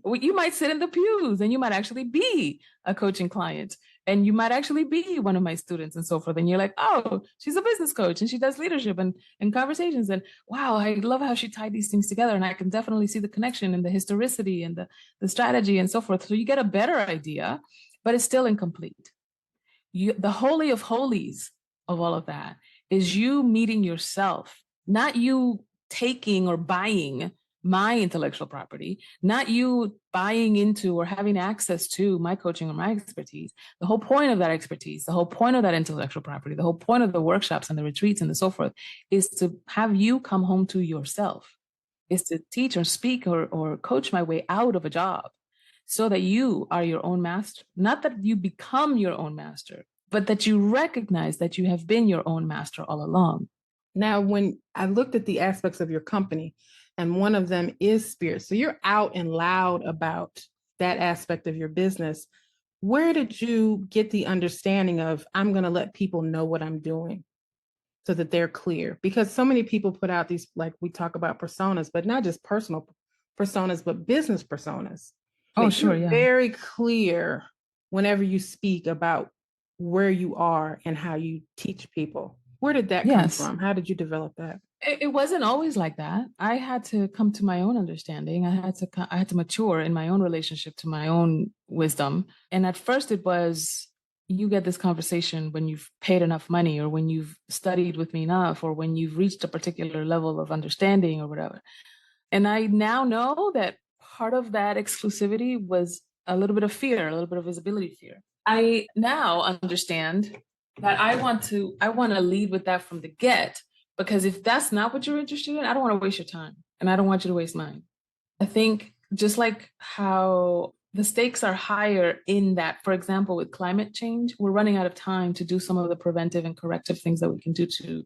You might sit in the pews and you might actually be a coaching client, and you might actually be one of my students and so forth. And you're like, oh, she's a business coach and she does leadership and conversations. And wow, I love how she tied these things together. And I can definitely see the connection and the historicity and the strategy and so forth. So you get a better idea, but it's still incomplete. The holy of holies of all of that is you meeting yourself, not you taking or buying my intellectual property, not you buying into or having access to my coaching or my expertise. The whole point of that expertise, the whole point of that intellectual property, the whole point of the workshops and the retreats and so forth is to have you come home to yourself, is to teach or speak or coach my way out of a job so that you are your own master. Not that you become your own master, but that you recognize that you have been your own master all along. Now, when I looked at the aspects of your company, and one of them is spirit, so you're out and loud about that aspect of your business. Where did you get the understanding of, I'm going to let people know what I'm doing so that they're clear? Because so many people put out these, like we talk about personas, but not just personal personas, but business personas. Oh, sure. Yeah. Very clear whenever you speak about where you are and how you teach people. Where did that come from? How did you develop that? It wasn't always like that. I had to come to my own understanding. I had to mature in my own relationship to my own wisdom. And at first it was, you get this conversation when you've paid enough money, or when you've studied with me enough, or when you've reached a particular level of understanding or whatever. And I now know that part of that exclusivity was a little bit of fear, a little bit of visibility fear. I now understand that I want to lead with that from the get. Because if that's not what you're interested in, I don't want to waste your time, and I don't want you to waste mine. I think just like how the stakes are higher in that, for example, with climate change, we're running out of time to do some of the preventive and corrective things that we can do to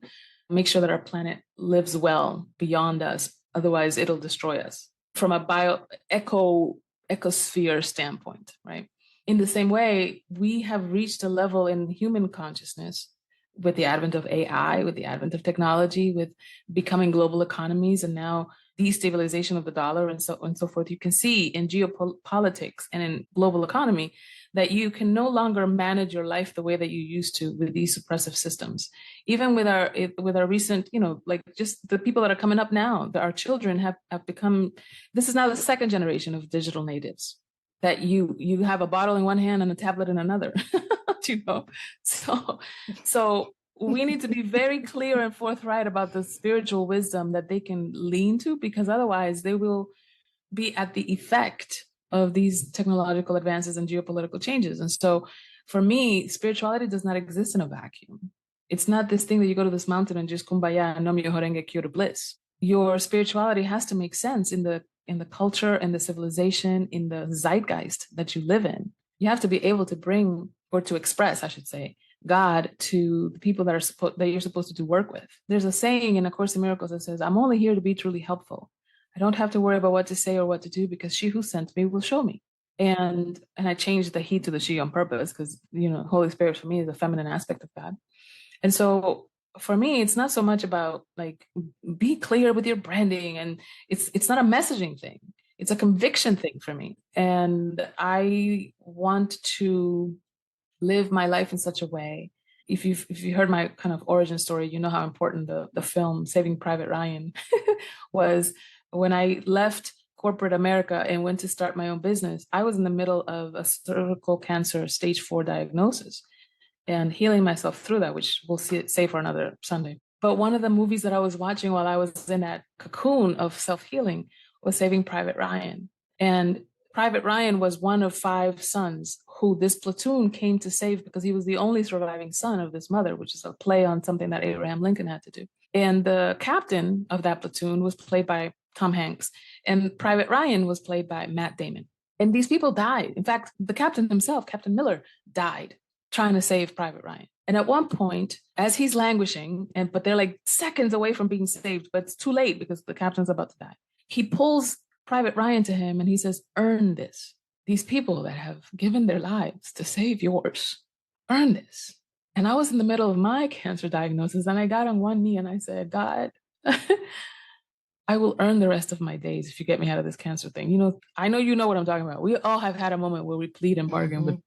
make sure that our planet lives well beyond us. Otherwise, it'll destroy us from a ecosphere standpoint, right? In the same way, we have reached a level in human consciousness with the advent of AI, with the advent of technology, with becoming global economies, and now destabilization of the dollar and so on and so forth. You can see in geopolitics and in global economy that you can no longer manage your life the way that you used to with these suppressive systems. Even with our recent, like just the people that are coming up now, our children have become, this is now the second generation of digital natives, that you have a bottle in one hand and a tablet in another. So we need to be very clear and forthright about the spiritual wisdom that they can lean to, because otherwise they will be at the effect of these technological advances and geopolitical changes. And so for me, spirituality does not exist in a vacuum. It's not this thing that you go to this mountain and just kumbaya and nom myoho renge kyo to bliss. Your spirituality has to make sense in the culture and the civilization, in the zeitgeist that you live in. You have to be able to bring, or to express, I should say, God to the people that you're supposed to do work with. There's a saying in A Course in Miracles that says, "I'm only here to be truly helpful. I don't have to worry about what to say or what to do, because she who sent me will show me." And I changed the he to the she on purpose, because Holy Spirit for me is the feminine aspect of God. And so for me, it's not so much about like, be clear with your branding, and it's not a messaging thing. It's a conviction thing for me. And I want to live my life in such a way. If you heard my kind of origin story, you know how important the film Saving Private Ryan was. When I left corporate America and went to start my own business, I was in the middle of a cervical cancer stage 4 diagnosis and healing myself through that, which we'll say for another Sunday. But one of the movies that I was watching while I was in that cocoon of self-healing was Saving Private Ryan. And Private Ryan was one of 5 sons who this platoon came to save, because he was the only surviving son of this mother, which is a play on something that Abraham Lincoln had to do. And the captain of that platoon was played by Tom Hanks, and Private Ryan was played by Matt Damon. And these people died. In fact, the captain himself, Captain Miller, died trying to save Private Ryan. And at one point, as he's languishing, but they're like seconds away from being saved, but it's too late because the captain's about to die, he pulls Private Ryan to him and he says, "Earn this. These people that have given their lives to save yours, earn this." And I was in the middle of my cancer diagnosis, and I got on one knee and I said, "God, I will earn the rest of my days if you get me out of this cancer thing." I know you know what I'm talking about. We all have had a moment where we plead and bargain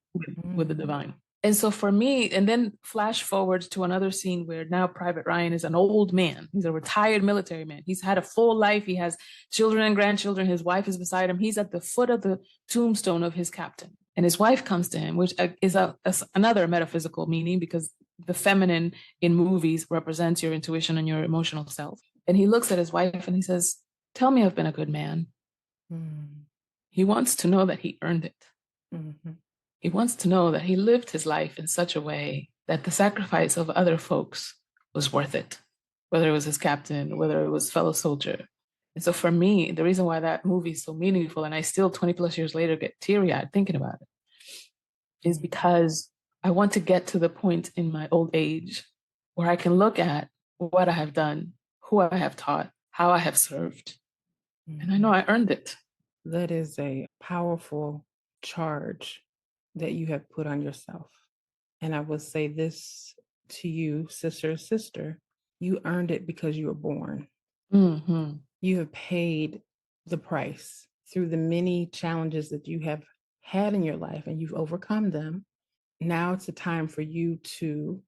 with the divine. And so for me, and then flash forward to another scene where now Private Ryan is an old man. He's a retired military man. He's had a full life. He has children and grandchildren. His wife is beside him. He's at the foot of the tombstone of his captain. And his wife comes to him, which is another metaphysical meaning, because the feminine in movies represents your intuition and your emotional self. And he looks at his wife and he says, "Tell me I've been a good man." He wants to know that he earned it. Mm-hmm. He wants to know that he lived his life in such a way that the sacrifice of other folks was worth it, whether it was his captain, whether it was fellow soldier. And so for me, the reason why that movie is so meaningful, and I still 20 plus years later get teary-eyed thinking about it, is because I want to get to the point in my old age where I can look at what I have done, who I have taught, how I have served, and I know I earned it. That is a powerful charge that you have put on yourself. And I will say this to you, sister, you earned it because you were born. Mm-hmm. You have paid the price through the many challenges that you have had in your life, and you've overcome them. Now it's a time for you to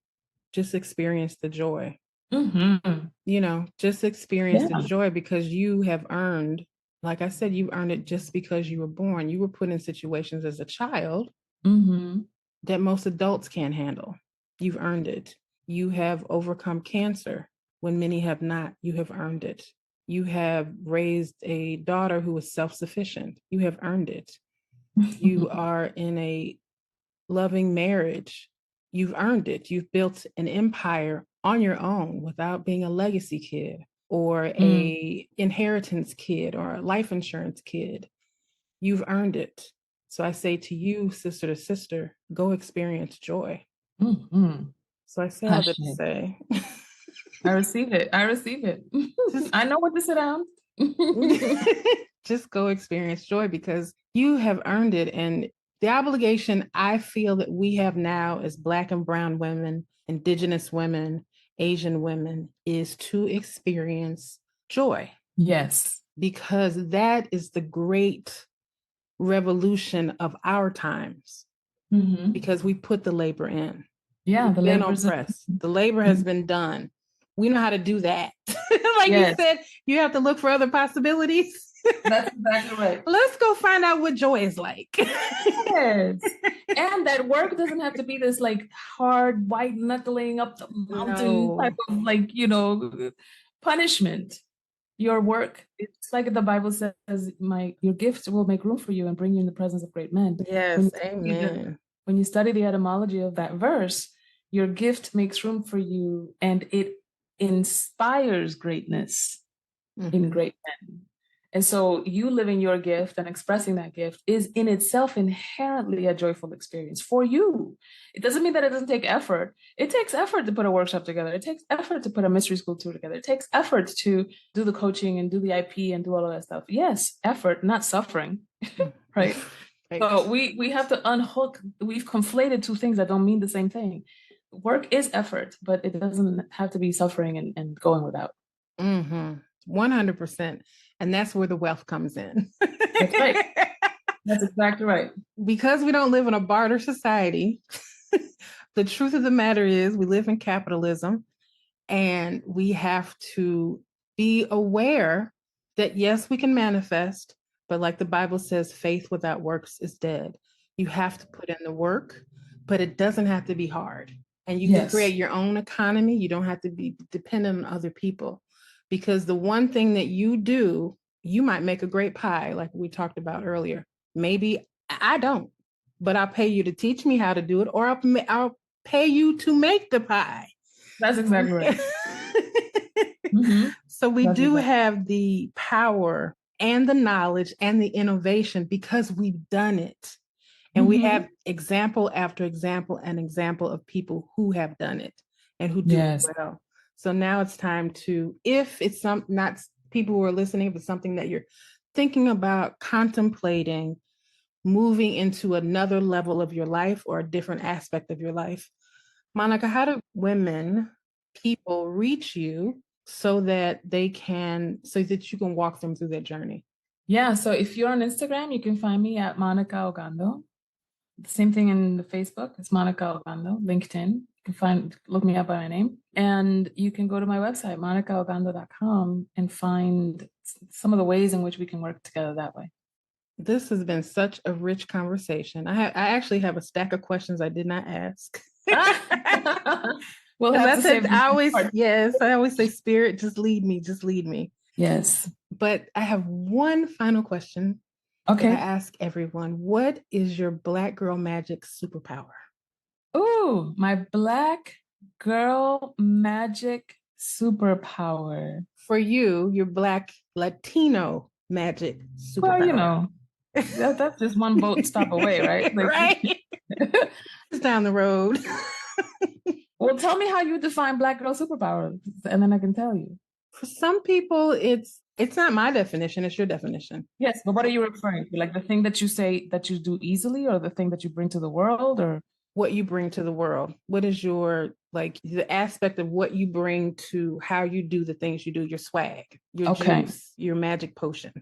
just experience the joy. Mm-hmm. Just experience the joy, because you have earned, like I said, you earned it just because you were born. You were put in situations as a child that most adults can't handle. You've earned it. You have overcome cancer when many have not. You have earned it. You have raised a daughter who is self-sufficient. You have earned it. You are in a loving marriage. You've earned it. You've built an empire on your own without being a legacy kid or a inheritance kid or a life insurance kid. You've earned it. So I say to you, sister to sister, go experience joy. Mm-hmm. So I say all that to say. I receive it. I receive it. I know what to sit down. Just go experience joy because you have earned it. And the obligation I feel that we have now as Black and Brown women, Indigenous women, Asian women is to experience joy. Yes. Because that is the great revolution of our times. Mm-hmm. Because we put the labor in. Yeah, We've the been labor. oppressed. The labor has been done. We know how to do that. Like Yes. you said, you have to look for other possibilities. That's exactly right. Let's go find out what joy is like. Yes. And that work doesn't have to be this like hard, white knuckling up the mountain type of like, punishment. Your work, it's like the Bible says, your gifts will make room for you and bring you in the presence of great men. Yes, amen. When you study the etymology of that verse, your gift makes room for you and it inspires greatness in great men. And so you living your gift and expressing that gift is in itself inherently a joyful experience for you. It doesn't mean that it doesn't take effort. It takes effort to put a workshop together. It takes effort to put a mystery school tour together. It takes effort to do the coaching and do the IP and do all of that stuff. Yes, effort, not suffering, right? So we have to unhook. We've conflated two things that don't mean the same thing. Work is effort, but it doesn't have to be suffering and going without. 100%. And that's where the wealth comes in. That's right. That's exactly right. Because we don't live in a barter society, the truth of the matter is we live in capitalism and we have to be aware that, yes, we can manifest, but like the Bible says, faith without works is dead. You have to put in the work, but it doesn't have to be hard. And you can create your own economy. You don't have to be dependent on other people. Because the one thing that you do, you might make a great pie, like we talked about earlier. Maybe I don't, but I'll pay you to teach me how to do it, or I'll pay you to make the pie. That's exactly right. So we do have the power and the knowledge and the innovation because we've done it. And we have example after example and example of people who have done it and who do it well. So now it's time to, if it's not people who are listening, if it's something that you're thinking about, contemplating, moving into another level of your life or a different aspect of your life. Monikah, how do people reach you so that you can walk them through that journey? Yeah, so if you're on Instagram, you can find me at Monikah Ogando. Same thing in the Facebook, it's Monikah Ogando. LinkedIn, you can look me up by my name. And you can go to my website, monikahogando.com, and find some of the ways in which we can work together that way. This has been such a rich conversation. I actually have a stack of questions I did not ask. Well, I always say, Spirit, just lead me. Yes. But I have one final question. Okay. That I ask everyone. What is your Black girl magic superpower? Ooh, my Black girl magic superpower. For you, your Black Latino magic superpower. Well, that's just one boat stop away, right? Right. It's down the road. Well, tell me how you define Black girl superpower, and then I can tell you. For some people, it's not my definition, it's your definition. Yes, but what are you referring to? Like the thing that you say that you do easily, or the thing that you bring to the world, or what you bring to the world? What is your, the aspect of what you bring to how you do the things you do, your swag, your juice, your magic potion?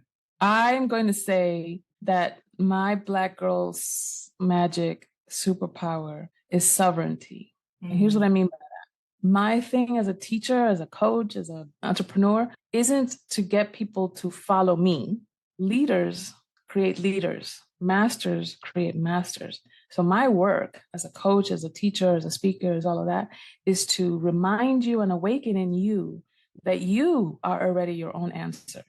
I'm going to say that my Black girl's magic superpower is sovereignty. And here's what I mean by that. My thing as a teacher, as a coach, as an entrepreneur, isn't to get people to follow me. Leaders create leaders. Masters create masters. So my work as a coach, as a teacher, as a speaker, as all of that, is to remind you and awaken in you that you are already your own answer.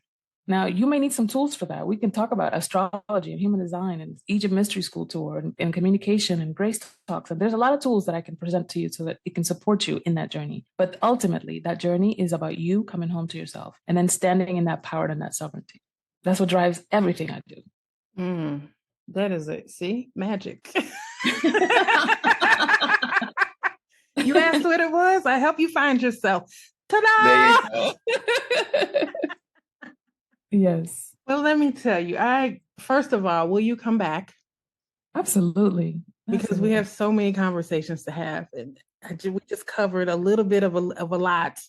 Now, you may need some tools for that. We can talk about astrology and human design and Egypt Mystery School Tour and communication and grace talks. And there's a lot of tools that I can present to you so that it can support you in that journey. But ultimately, that journey is about you coming home to yourself and then standing in that power and that sovereignty. That's what drives everything I do. That is it. See? Magic. You asked what it was? I help you find yourself. Ta-da! Yes. Well, let me tell you, first of all, will you come back? Absolutely. Because we have so many conversations to have. And we just covered a little bit of a lot.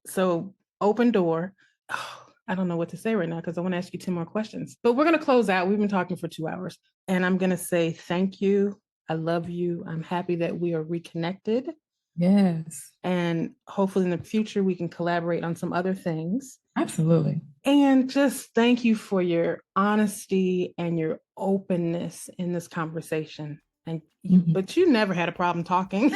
So open door. Oh, I don't know what to say right now because I want to ask you 10 more questions. But we're going to close out. We've been talking for 2 hours. And I'm going to say thank you. I love you. I'm happy that we are reconnected. Yes. And hopefully in the future, we can collaborate on some other things. Absolutely. And just thank you for your honesty and your openness in this conversation. And but you never had a problem talking.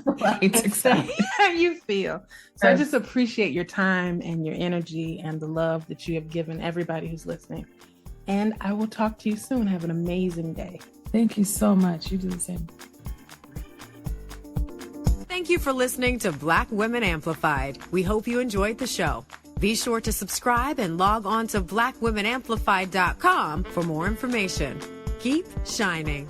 Right, exactly. How you feel. So Yes. I just appreciate your time and your energy and the love that you have given everybody who's listening. And I will talk to you soon. Have an amazing day. Thank you so much. You do the same. Thank you for listening to Black Women Amplified. We hope you enjoyed the show. Be sure to subscribe and log on to blackwomenamplified.com for more information. Keep shining.